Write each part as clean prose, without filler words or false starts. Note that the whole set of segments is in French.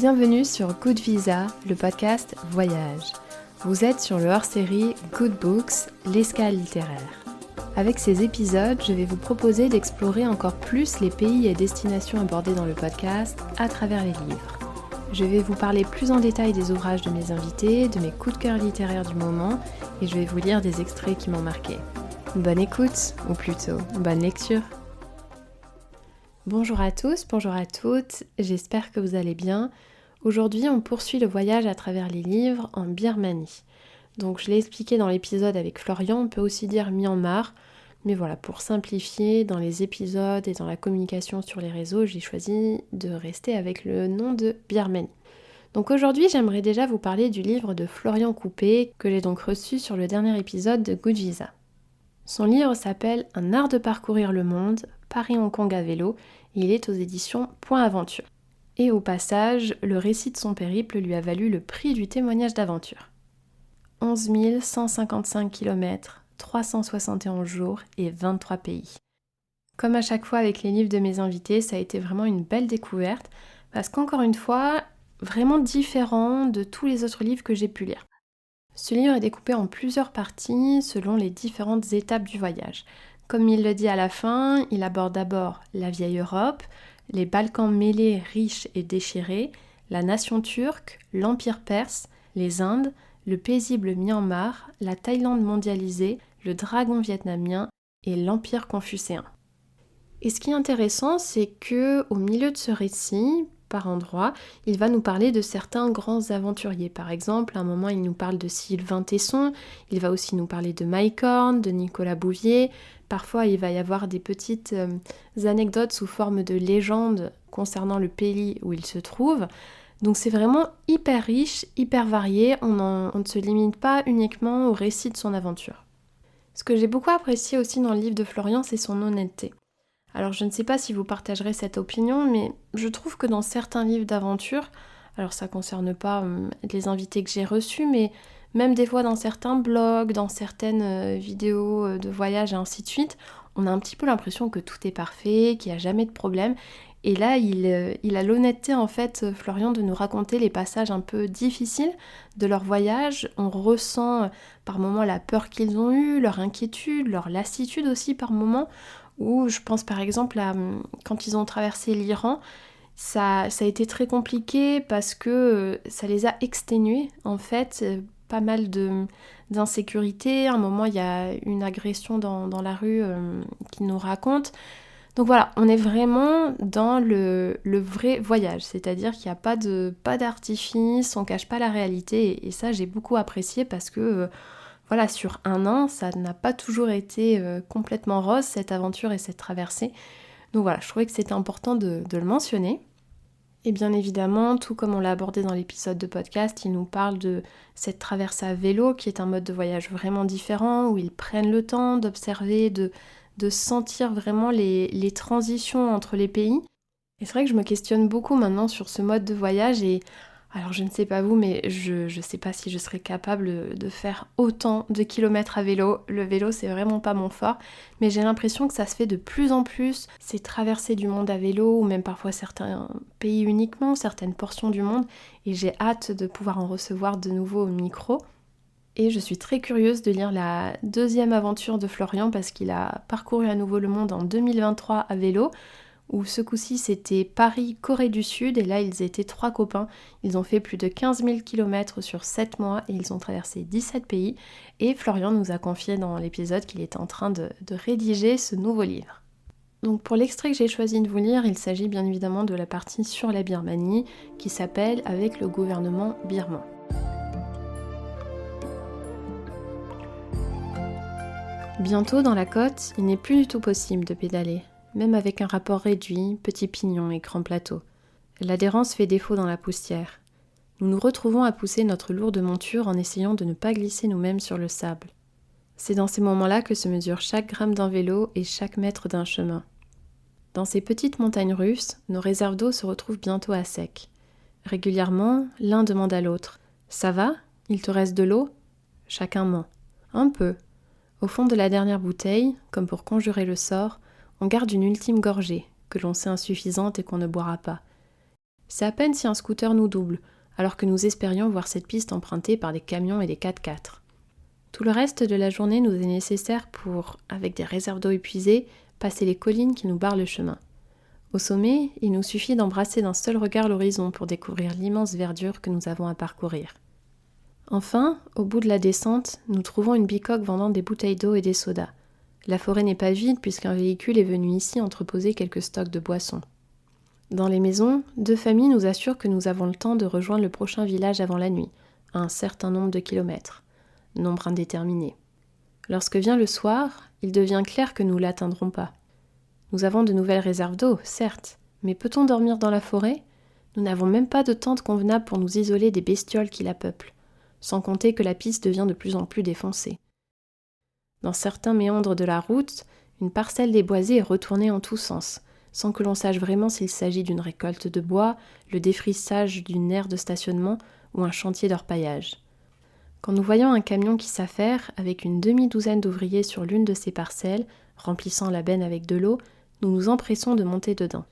Bienvenue sur Good Visa, le podcast Voyage. Vous êtes sur le hors-série Good Books, l'escale littéraire. Avec ces épisodes, je vais vous proposer d'explorer encore plus les pays et destinations abordés dans le podcast à travers les livres. Je vais vous parler plus en détail des ouvrages de mes invités, de mes coups de cœur littéraires du moment, et je vais vous lire des extraits qui m'ont marqué. Bonne écoute, ou plutôt, bonne lecture. Bonjour à tous, bonjour à toutes, j'espère que vous allez bien. Aujourd'hui, on poursuit le voyage à travers les livres en Birmanie. Donc je l'ai expliqué dans l'épisode avec Florian, on peut aussi dire Myanmar, mais voilà, pour simplifier, dans les épisodes et dans la communication sur les réseaux, j'ai choisi de rester avec le nom de Birmanie. Donc aujourd'hui, j'aimerais déjà vous parler du livre de Florian Coupé, que j'ai donc reçu sur le dernier épisode de Good Visa. Son livre s'appelle Un art de parcourir le monde, Paris-Hong Kong à vélo, et il est aux éditions Point Aventure. Et au passage, le récit de son périple lui a valu le prix du témoignage d'aventure. 11 155 km, 371 jours et 23 pays. Comme à chaque fois avec les livres de mes invités, ça a été vraiment une belle découverte, parce qu'encore une fois, vraiment différent de tous les autres livres que j'ai pu lire. Ce livre est découpé en plusieurs parties selon les différentes étapes du voyage. Comme il le dit à la fin, il aborde d'abord la vieille Europe, les Balkans mêlés, riches et déchirés, la nation turque, l'empire perse, les Indes, le paisible Myanmar, la Thaïlande mondialisée, le dragon vietnamien et l'empire confucéen. Et ce qui est intéressant, c'est que au milieu de ce récit, par endroits, il va nous parler de certains grands aventuriers. Par exemple, à un moment, il nous parle de Sylvain Tesson, il va aussi nous parler de Mike Horn, de Nicolas Bouvier. Parfois, il va y avoir des petites anecdotes sous forme de légendes concernant le pays où il se trouve. Donc c'est vraiment hyper riche, hyper varié, on ne se limite pas uniquement au récit de son aventure. Ce que j'ai beaucoup apprécié aussi dans le livre de Florian, c'est son honnêteté. Alors je ne sais pas si vous partagerez cette opinion, mais je trouve que dans certains livres d'aventure, alors ça ne concerne pas les invités que j'ai reçus, mais même des fois dans certains blogs, dans certaines vidéos de voyage et ainsi de suite, on a un petit peu l'impression que tout est parfait, qu'il n'y a jamais de problème. Et là, il a l'honnêteté en fait, Florian, de nous raconter les passages un peu difficiles de leur voyage. On ressent par moments la peur qu'ils ont eue, leur inquiétude, leur lassitude aussi par moments. Où je pense par exemple à quand ils ont traversé l'Iran, ça a été très compliqué parce que ça les a exténués en fait, pas mal d'insécurité. À un moment il y a une agression dans la rue qu'ils nous racontent. Donc voilà, on est vraiment dans le vrai voyage, c'est-à-dire qu'il n'y a pas d'artifice, on cache pas la réalité et ça j'ai beaucoup apprécié parce que voilà, sur un an, ça n'a pas toujours été complètement rose, cette aventure et cette traversée. Donc voilà, je trouvais que c'était important de le mentionner. Et bien évidemment, tout comme on l'a abordé dans l'épisode de podcast, il nous parle de cette traversée à vélo, qui est un mode de voyage vraiment différent, où ils prennent le temps d'observer, de sentir vraiment les transitions entre les pays. Et c'est vrai que je me questionne beaucoup maintenant sur ce mode de voyage et alors je ne sais pas vous, mais je ne sais pas si je serais capable de faire autant de kilomètres à vélo. Le vélo, c'est vraiment pas mon fort, mais j'ai l'impression que ça se fait de plus en plus. Ces traversées du monde à vélo, ou même parfois certains pays uniquement, certaines portions du monde, et j'ai hâte de pouvoir en recevoir de nouveau au micro. Et je suis très curieuse de lire la deuxième aventure de Florian parce qu'il a parcouru à nouveau le monde en 2023 à vélo. Où ce coup-ci c'était Paris, Corée du Sud, et là ils étaient 3 copains. Ils ont fait plus de 15 000 km sur 7 mois et ils ont traversé 17 pays. Et Florian nous a confié dans l'épisode qu'il était en train de rédiger ce nouveau livre. Donc pour l'extrait que j'ai choisi de vous lire, il s'agit bien évidemment de la partie sur la Birmanie qui s'appelle « Avec le gouvernement birman ». Bientôt dans la côte, il n'est plus du tout possible de pédaler. Même avec un rapport réduit, petit pignon et grand plateau. L'adhérence fait défaut dans la poussière. Nous nous retrouvons à pousser notre lourde monture en essayant de ne pas glisser nous-mêmes sur le sable. C'est dans ces moments-là que se mesure chaque gramme d'un vélo et chaque mètre d'un chemin. Dans ces petites montagnes russes, nos réserves d'eau se retrouvent bientôt à sec. Régulièrement, l'un demande à l'autre « Ça va ? Il te reste de l'eau ?» Chacun ment. Un peu. Au fond de la dernière bouteille, comme pour conjurer le sort, on garde une ultime gorgée, que l'on sait insuffisante et qu'on ne boira pas. C'est à peine si un scooter nous double, alors que nous espérions voir cette piste empruntée par des camions et des 4x4. Tout le reste de la journée nous est nécessaire pour, avec des réserves d'eau épuisées, passer les collines qui nous barrent le chemin. Au sommet, il nous suffit d'embrasser d'un seul regard l'horizon pour découvrir l'immense verdure que nous avons à parcourir. Enfin, au bout de la descente, nous trouvons une bicoque vendant des bouteilles d'eau et des sodas. La forêt n'est pas vide puisqu'un véhicule est venu ici entreposer quelques stocks de boissons. Dans les maisons, 2 familles nous assurent que nous avons le temps de rejoindre le prochain village avant la nuit, à un certain nombre de kilomètres, nombre indéterminé. Lorsque vient le soir, il devient clair que nous ne l'atteindrons pas. Nous avons de nouvelles réserves d'eau, certes, mais peut-on dormir dans la forêt ? Nous n'avons même pas de tente convenable pour nous isoler des bestioles qui la peuplent, sans compter que la piste devient de plus en plus défoncée. Dans certains méandres de la route, une parcelle déboisée est retournée en tous sens, sans que l'on sache vraiment s'il s'agit d'une récolte de bois, le défrichage d'une aire de stationnement ou un chantier d'orpaillage. Quand nous voyons un camion qui s'affaire, avec une demi-douzaine d'ouvriers sur l'une de ces parcelles, remplissant la benne avec de l'eau, nous nous empressons de monter dedans.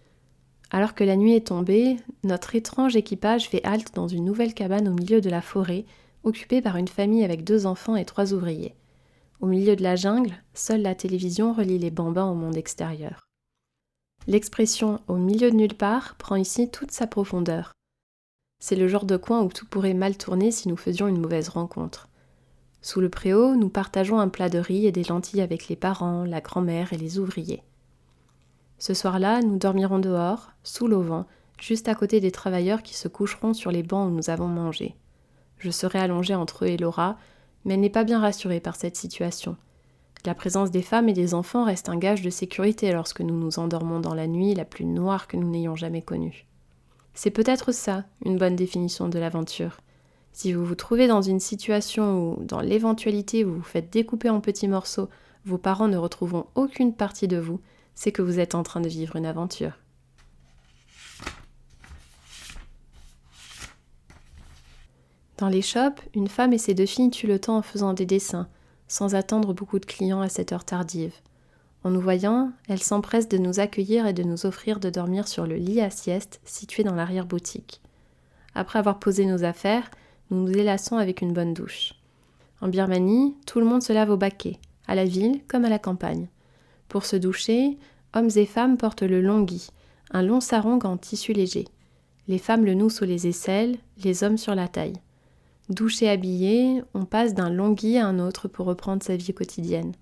Alors que la nuit est tombée, notre étrange équipage fait halte dans une nouvelle cabane au milieu de la forêt, occupée par une famille avec 2 enfants et 3 ouvriers. Au milieu de la jungle, seule la télévision relie les bambins au monde extérieur. L'expression « au milieu de nulle part » prend ici toute sa profondeur. C'est le genre de coin où tout pourrait mal tourner si nous faisions une mauvaise rencontre. Sous le préau, nous partageons un plat de riz et des lentilles avec les parents, la grand-mère et les ouvriers. Ce soir-là, nous dormirons dehors, sous l'auvent, juste à côté des travailleurs qui se coucheront sur les bancs où nous avons mangé. Je serai allongée entre eux et Laura, mais elle n'est pas bien rassurée par cette situation. La présence des femmes et des enfants reste un gage de sécurité lorsque nous nous endormons dans la nuit la plus noire que nous n'ayons jamais connue. C'est peut-être ça, une bonne définition de l'aventure. Si vous vous trouvez dans une situation où, dans l'éventualité où vous vous faites découper en petits morceaux, vos parents ne retrouveront aucune partie de vous, c'est que vous êtes en train de vivre une aventure. Dans les shops, une femme et ses 2 filles tuent le temps en faisant des dessins, sans attendre beaucoup de clients à cette heure tardive. En nous voyant, elles s'empressent de nous accueillir et de nous offrir de dormir sur le lit à sieste situé dans l'arrière-boutique. Après avoir posé nos affaires, nous nous élaçons avec une bonne douche. En Birmanie, tout le monde se lave au baquet, à la ville comme à la campagne. Pour se doucher, hommes et femmes portent le longi, un long sarong en tissu léger. Les femmes le nouent sous les aisselles, les hommes sur la taille. Douché habillé, on passe d'un longi à un autre pour reprendre sa vie quotidienne.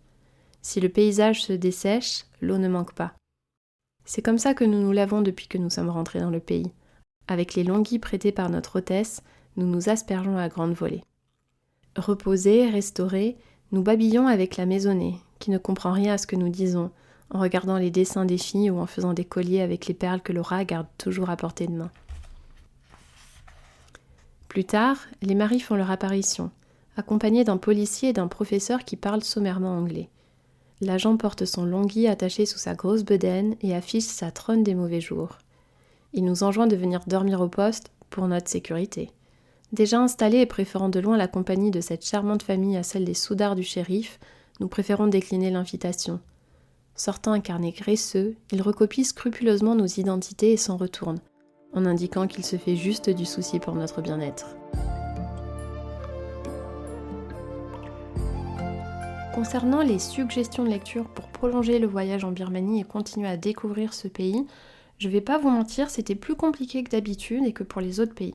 Si le paysage se dessèche, l'eau ne manque pas. C'est comme ça que nous nous lavons depuis que nous sommes rentrés dans le pays. Avec les longuis prêtés par notre hôtesse, nous nous aspergeons à grande volée. Reposés, restaurés, nous babillons avec la maisonnée, qui ne comprend rien à ce que nous disons, en regardant les dessins des filles ou en faisant des colliers avec les perles que Laura garde toujours à portée de main. Plus tard, les maris font leur apparition, accompagnés d'un policier et d'un professeur qui parle sommairement anglais. L'agent porte son longi attaché sous sa grosse bedaine et affiche sa trône des mauvais jours. Il nous enjoint de venir dormir au poste pour notre sécurité. Déjà installés et préférant de loin la compagnie de cette charmante famille à celle des soudards du shérif, nous préférons décliner l'invitation. Sortant un carnet graisseux, il recopie scrupuleusement nos identités et s'en retourne, en indiquant qu'il se fait juste du souci pour notre bien-être. Concernant les suggestions de lecture pour prolonger le voyage en Birmanie et continuer à découvrir ce pays, je vais pas vous mentir, c'était plus compliqué que d'habitude et que pour les autres pays.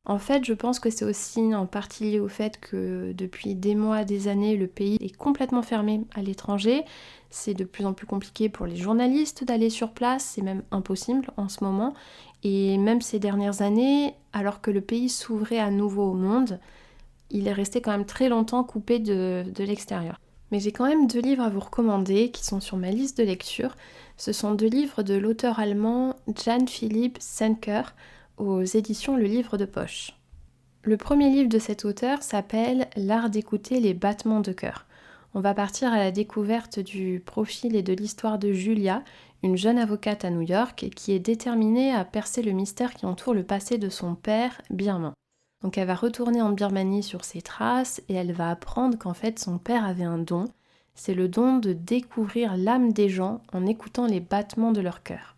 En fait, je pense que c'est aussi en partie lié au fait que depuis des mois, des années, le pays est complètement fermé à l'étranger. C'est de plus en plus compliqué pour les journalistes d'aller sur place, c'est même impossible en ce moment. Et même ces dernières années, alors que le pays s'ouvrait à nouveau au monde, il est resté quand même très longtemps coupé de l'extérieur. Mais j'ai quand même 2 livres à vous recommander qui sont sur ma liste de lecture. Ce sont 2 livres de l'auteur allemand Jan Philipp Senker aux éditions Le Livre de Poche. Le premier livre de cet auteur s'appelle L'art d'écouter les battements de cœur. On va partir à la découverte du profil et de l'histoire de Julia, une jeune avocate à New York qui est déterminée à percer le mystère qui entoure le passé de son père birman. Donc elle va retourner en Birmanie sur ses traces et elle va apprendre qu'en fait son père avait un don, c'est le don de découvrir l'âme des gens en écoutant les battements de leur cœur.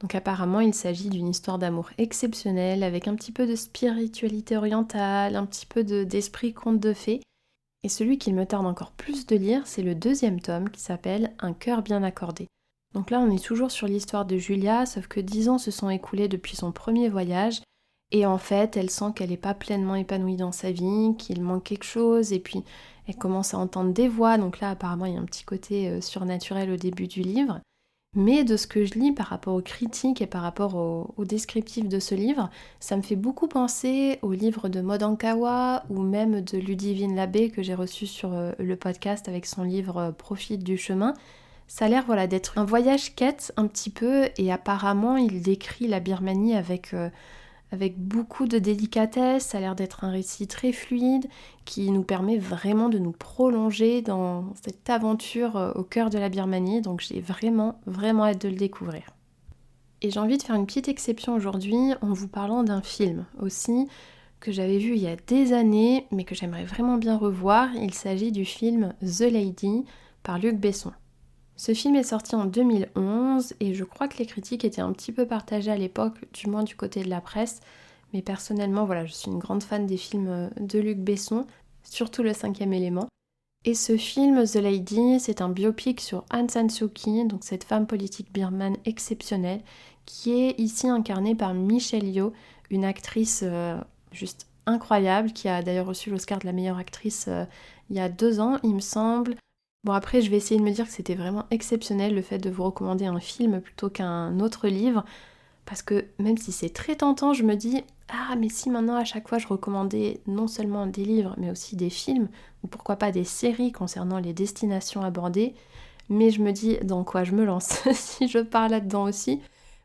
Donc apparemment il s'agit d'une histoire d'amour exceptionnelle avec un petit peu de spiritualité orientale, un petit peu d'esprit conte de fées. Et celui qu'il me tarde encore plus de lire, c'est le 2e tome qui s'appelle Un cœur bien accordé. Donc là on est toujours sur l'histoire de Julia, sauf que 10 ans se sont écoulés depuis son premier voyage. Et en fait, elle sent qu'elle n'est pas pleinement épanouie dans sa vie, qu'il manque quelque chose, et puis elle commence à entendre des voix. Donc là, apparemment, il y a un petit côté surnaturel au début du livre. Mais de ce que je lis par rapport aux critiques et par rapport au descriptif de ce livre, ça me fait beaucoup penser au livre de Maud Ankawa ou même de Ludivine Labbé que j'ai reçu sur le podcast avec son livre Profite du chemin. Ça a l'air d'être un voyage quête un petit peu, et apparemment il décrit la Birmanie avec beaucoup de délicatesse. Ça a l'air d'être un récit très fluide qui nous permet vraiment de nous prolonger dans cette aventure au cœur de la Birmanie. Donc j'ai vraiment hâte de le découvrir. Et j'ai envie de faire une petite exception aujourd'hui en vous parlant d'un film aussi que j'avais vu il y a des années mais que j'aimerais vraiment bien revoir. Il s'agit du film The Lady par Luc Besson. Ce film est sorti en 2011 et je crois que les critiques étaient un petit peu partagées à l'époque, du moins du côté de la presse. Mais personnellement, je suis une grande fan des films de Luc Besson, surtout Le 5e élément. Et ce film, The Lady, c'est un biopic sur Aung San Suu Kyi, donc cette femme politique birmane exceptionnelle, qui est ici incarnée par Michelle Yeoh, une actrice juste incroyable, qui a d'ailleurs reçu l'Oscar de la meilleure actrice il y a 2 ans, il me semble. Bon, après, je vais essayer de me dire que c'était vraiment exceptionnel le fait de vous recommander un film plutôt qu'un autre livre, parce que même si c'est très tentant, je me dis « Ah, mais si maintenant à chaque fois je recommandais non seulement des livres, mais aussi des films, ou pourquoi pas des séries concernant les destinations abordées », mais je me dis dans quoi je me lance si je pars là-dedans aussi.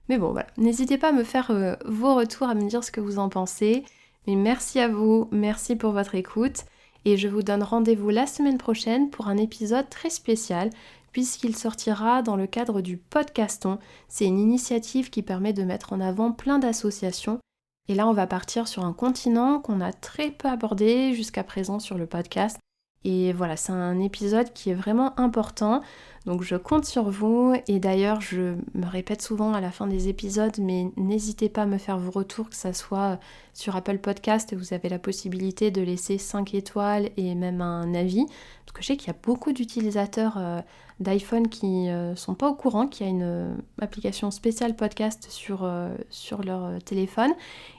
Mais bon, voilà, n'hésitez pas à me faire vos retours, à me dire ce que vous en pensez. Mais merci à vous, merci pour votre écoute. Et je vous donne rendez-vous la semaine prochaine pour un épisode très spécial puisqu'il sortira dans le cadre du Podcaston. C'est une initiative qui permet de mettre en avant plein d'associations. Et là, on va partir sur un continent qu'on a très peu abordé jusqu'à présent sur le podcast. Et voilà, c'est un épisode qui est vraiment important. Donc je compte sur vous. Et d'ailleurs, je me répète souvent à la fin des épisodes, mais n'hésitez pas à me faire vos retours, que ça soit sur Apple Podcast, vous avez la possibilité de laisser 5 étoiles et même un avis. Parce que je sais qu'il y a beaucoup d'utilisateurs d'iPhone qui sont pas au courant qu'il y a une application spéciale podcast sur leur téléphone.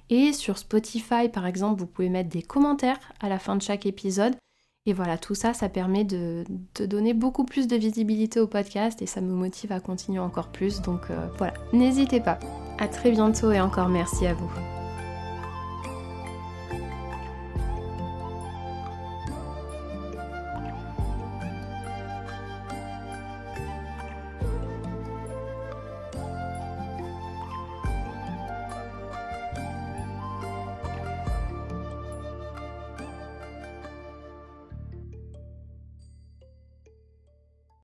Et sur Spotify, par exemple, vous pouvez mettre des commentaires à la fin de chaque épisode. Et voilà, tout ça, ça permet de donner beaucoup plus de visibilité au podcast et ça me motive à continuer encore plus. Donc voilà, n'hésitez pas. À très bientôt et encore merci à vous.